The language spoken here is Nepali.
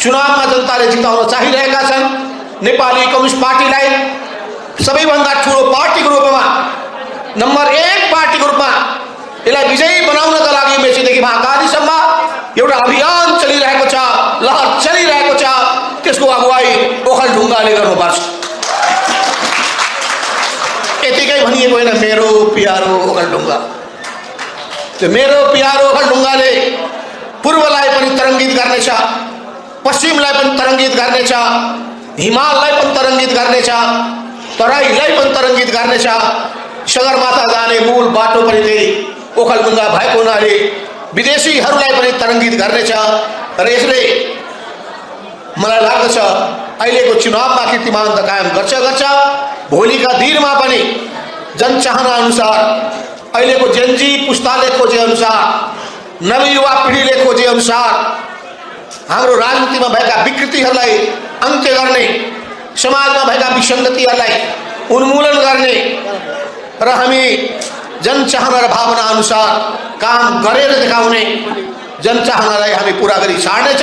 चुनावमा जनताले जिताउन चाहिरहेका छन्। नेपाली कम्युनिस्ट पार्टीलाई सबैभन्दा ठुलो पार्टीको रूपमा, नम्बर 1 पार्टीको रूपमा यसलाई विजयी बनाउनका लागि मेचीदेखि महाकालीसम्म एउटा अभियान चलिरहेको छ, लहर चलिरहेको छ। त्यसको अगुवाई ओखलढुङ्गाले गर्नुपर्छ। यतिकै भनिएको होइन मेरो प्यारो ओखलढुङ्गा। त्यो मेरो प्यारो ओखलढुङ्गाले पूर्वलाई पनि तरङ्गित गर्नेछ, पश्चिमलाई पनि तरङ्गित गर्नेछ, हिमाललाई पनि तरङ्गित गर्नेछ, तराईलाई पनि तरङ्गित गर्नेछ। सगरमाथा जाने मूल बाटो पनि त्यही ओखलढुङ्गा भएको हुनाले विदेशीहरूलाई पनि तरङ्गित गर्नेछ। र यसले मलाई लाग्दछ अहिलेको चुनावमा कीर्तिमान त कायम गर्छ, भोलिका दिनमा पनि जनचाहना अनुसार, अहिलेको जेनजी पुस्ताले खोजे अनुसार, नवयुवा पिँढीले खोजे अनुसार हाम्रो राजनीतिमा भएका विकृतिहरूलाई अन्त्य गर्ने, समाजमा भएका विसङ्गतिहरूलाई उन्मूलन गर्ने र हामी जनचाहना र भावना अनुसार काम गरेर देखाउने, जनचाहनालाई हामी पुरा गरी छाड्नेछौँ।